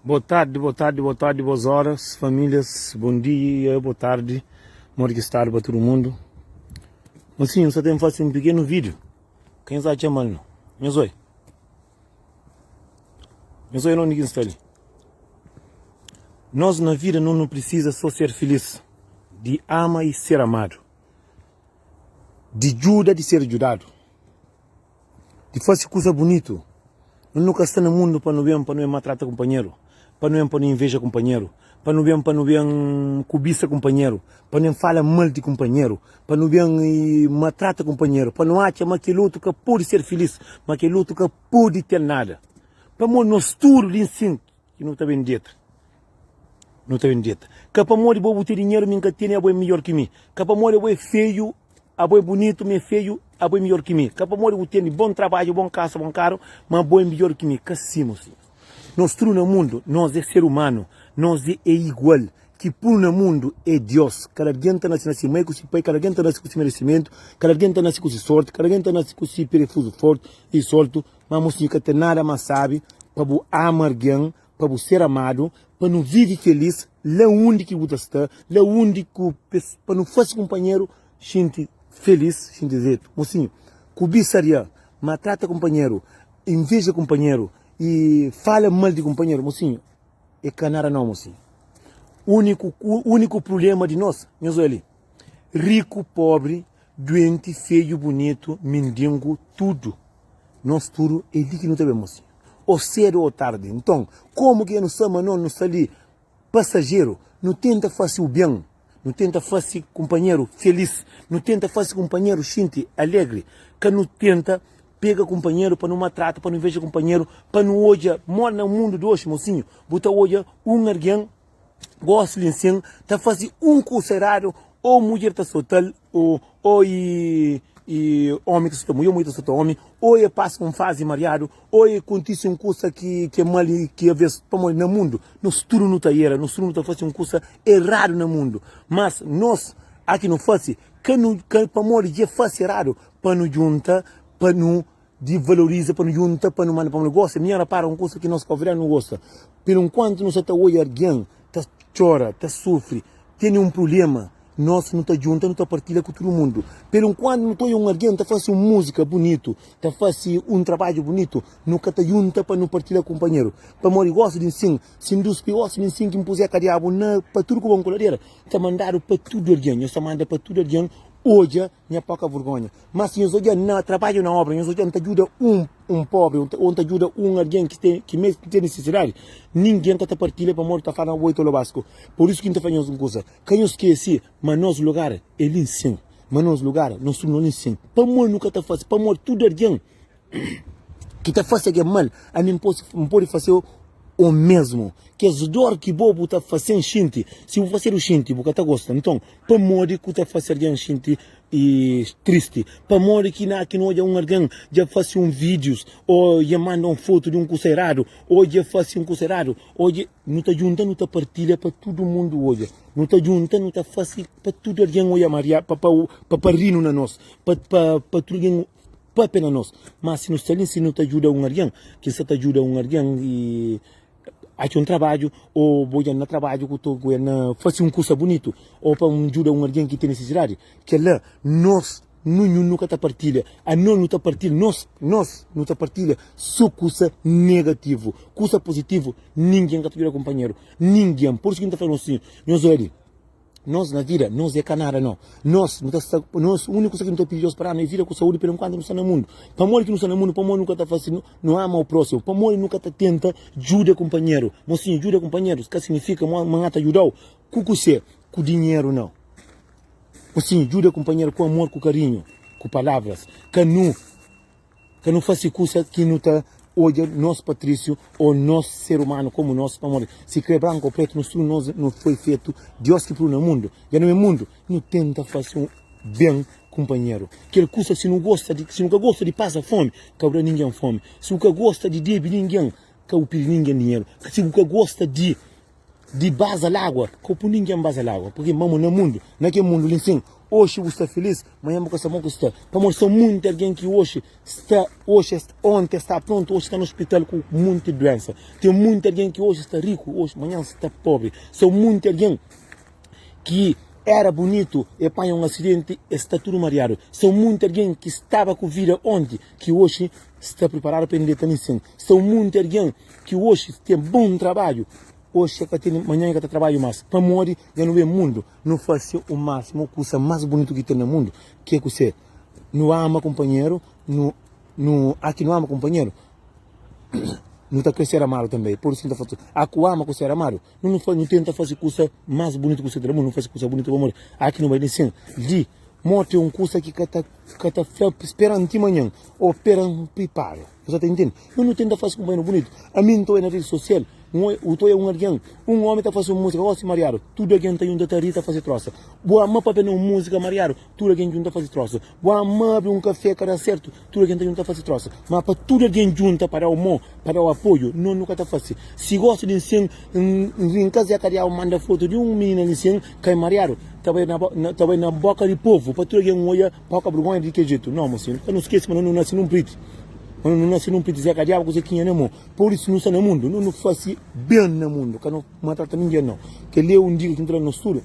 Boa tarde, boa tarde, boa tarde, boas horas, famílias, bom dia, boa tarde, amor que está para todo mundo. Mas sim, só tenho que fazer um pequeno vídeo. Quem está chamando? Me zoi. Me zoi não ninguém está ali. Nós na vida não precisa só ser feliz, de ama e ser amado, de ajuda de ser ajudado, de fazer coisa bonito. Nós nunca está no mundo para não ver, para não maltratar companheiro, para não inveja companheiro, para não cobiça companheiro, para não falar mal de companheiro, para não maltrata companheiro, para não achar que aquele outro que pode ser feliz, mas aquele outro que pode ter nada. Para nós tudo de ensino, que não está bem dito. Não está bem dito. Que para morrer vou ter dinheiro, minha tem é melhor que mim. Que para morrer é feio, é bonito, me feio, é melhor que mim. Que para morrer eu tenho bom trabalho, bom casa, bom carro, mas é melhor que mim. Que sim, nós tudo no mundo, nós é ser humano, nós é igual. Que por no mundo é Deus. Cada alguém está nascendo meio com pai, cada alguém está nascendo com merecimento, cada alguém está nascendo com sorte, cada alguém está nascendo com perefuso forte e sorte, mas não tem nada mais sabe para amar alguém, para ser amado, para não viver feliz, lá onde que você está, lá onde que para não fazer companheiro, gente feliz, gente zeto. Mocinho, cobiçaria, maltrata companheiro, inveja companheiro e fala mal de companheiro, mocinho, é canara não, mocinho. Único problema de nós, meus ali, rico, pobre, doente, feio, bonito, mendigo, tudo. Nós tudo é de que não temos, mocinho. Ou cedo ou tarde. Então, como que nós somos, não nos ali passageiro, não tenta fazer o bem, não tenta fazer companheiro feliz, não tenta fazer companheiro gente alegre, que não tenta pega companheiro para não maltrata, para não veja companheiro, para não olha, mora no mundo de hoje, mocinho, bota olha alguém gosta de ensino, está fazendo curso errado, ou mulher está soltando, ou homem que está mulher, mulher está soltando homem, ou passa fase mariado, ou acontece curso que é mal, que às vezes para no mundo, nós tudo não está errado, nós tudo não está fazendo curso errado no mundo, mas nós aqui não fazemos, que para morrer já faz errado, para não juntar, para não desvaloriza, para não juntar, para não mandar, para não gosta, minha para um curso que nós cobramos não gosta, pelo enquanto nós está olhando alguém, chora, sofre, tem um problema, nós não está junto, não está partilha com todo mundo. Pelo enquanto não estou alguém, está fazendo música bonito, está fazendo trabalho bonito, nunca está junto para não partilhar com o companheiro. Para morrer gosta de ensino, se dos piores de ensino que me puser cariabo, para tudo que vão coladeira, está mandado para tudo alguém, está mandado para tudo alguém. Hoje, minha pouca vergonha. Mas se nós hoje não trabalho na obra, nós hoje não ajuda um pobre, ou não ajuda alguém que tem necessidade, ninguém está partilha para morrer, está falando oito basco. Por isso que não está fazendo uma coisa. Quem eu esqueci, mas nos lugares, ele ensina. Mas nos lugares, nós não ensinamos. Para morrer nunca está fácil. Para morrer tudo alguém que está fazendo mal, a mim pode fazer o mesmo, que as dor que bobo está fazendo gente, se eu fazer o gente, porque está gostando, então, para morrer que está fazendo gente triste, para morrer que não há alguém já faz vídeos, ou já manda uma foto de um coceirado, ou já faz um coceirado, ou já não está juntando, não está partilha para todo mundo hoje, não está juntando, não está fazendo para todo alguém hoje, Maria, para rir na nós, para todo alguém para pena nós, mas se nos se não te ajuda alguém, que se te ajuda alguém e acha um trabalho, ou vou no trabalho, fazer curso bonito, ou para ajudar alguém que tem necessidade, que lá nós nunca está partilha, a nós não está partilha, nós não está partilha, só coisa negativo, coisa positivo, ninguém que te companheiro, ninguém, por isso que não está falando assim, nós olha. Nós na vida, nós é canara não. Nós, o único que não está pedindo para nós é vida com saúde, pelo enquanto não está no mundo. Para morrer que não está no mundo, para morrer nunca está fazendo, não ama o próximo. Para morrer nunca está tenta ajuda companheiro. Mocinho, ajuda companheiro, que significa mangata ajudar. Com dinheiro não. Mocinho, ajuda companheiro com amor, com carinho, com palavras. Que não faz coisa que não está. Hoje, nós Patrício, ou nós ser humano como nós, se quer branco ou preto, nós não foi feito, Deus que pôs no mundo, já no mundo, não tenta fazer um bem, companheiro. Que coisa, se nunca gosta de passar fome, cabra ninguém fome. Se nunca gosta de débito ninguém, cabra ninguém dinheiro. Se nunca gosta de base água, cabra ninguém base água. Porque vamos no mundo, naquele mundo, assim, hoje você está feliz, amanhã você está bom que está. Para são muita alguém que hoje está ontem está pronto, hoje está no hospital com muita doença. Tem muita alguém que hoje está rico, hoje amanhã está pobre. São muita alguém que era bonito e apanha um acidente e está tudo mareado. São muita alguém que estava com vida ontem, que hoje está preparado para ir também. São muita alguém que hoje tem bom trabalho. Hoje é que tem, amanhã é que trabalho mais. Para morrer, já não vê mundo. Não faz o máximo, a coisa mais bonita que tem no mundo. Que é que você não ama companheiro, aqui não ama companheiro. Não está com ser amado também, por isso não está fazendo. A que ama com ser amado, não tenta fazer coisa mais bonita que você tem no mundo, não faz coisa bonita para morrer. Aqui não vai dizer, de morte é uma coisa que está esperando de manhã, ou esperando preparo. Você está entendendo? Eu não tento fazer companheiro bonito. A mim estou na rede social. Eu é um alguém, um homem está fazendo música, gosta Mariaro, tudo alguém está indo a fazer troça. Boa mãe para ver música Mariaro, tudo alguém junta a fazer troça. Boa mãe para um café que dá certo, tudo alguém está indo a fazer troça. Mas para tudo alguém junta para o amor, para o apoio, não nunca está fácil. Se gosta de ser em casa a manda foto de um menino assim, que é Mariaro, estava na boca do povo, para tudo alguém olha, para a vergonha de que jeito. Não, mocinho, eu não esqueço, mas eu não nasci num preto. Eu não nasci num preto dizer que a diabo coisa que é no mundo. Por isso não está no mundo, não faz bem no mundo, que não maltrata ninguém não. Que lê um dia que entra no estudo.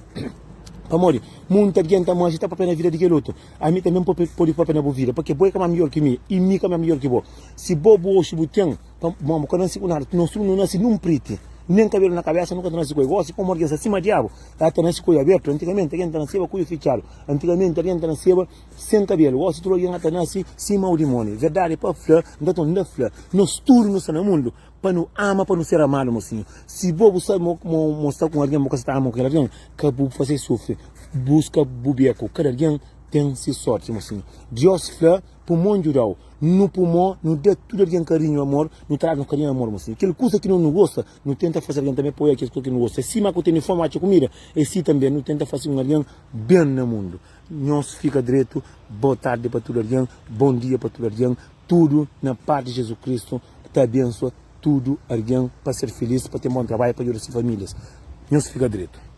Amor, muita gente está mais para na vida de que outro. A mim também pode para na vida, porque boi que é melhor que mim, e mim que é melhor que vou. Se bobo ou se botão, vamos quando nasci com nada, não nasci num preto. Nem cabelo na cabeça, nunca nasci com igual, assim como alguém acima diabo. Está nasci com o aberto, antigamente alguém nascia com o fechado. Antigamente alguém nascia sem cabelo, igual se tu alguém nasce sem mau demônio. Verdade, para flor, não flor. Nós tudo no mundo, para não amar, para não ser amado, mocinho. Se bobo sabe mostrar com alguém, porque você está amando com alguém, que bobo fazer sofrer. Busca bubeco, cada alguém tem se sorte, mocinho. Deus flor, pulmão jural. No pulmão, não dê tudo alguém carinho, amor, não traz no carinho, amor, mocinho. Aquela coisa que não gosta, não tenta fazer alguém também põe aquilo que não gosta. Se mas que tem fome, a comida, e se também não tenta fazer alguém bem no mundo. Não se fica direito, boa tarde para todo alguém, bom dia para todo alguém, tudo na paz de Jesus Cristo, te abençoa, tudo alguém para ser feliz, para ter bom trabalho, para ajudar as famílias. Não se fica direito.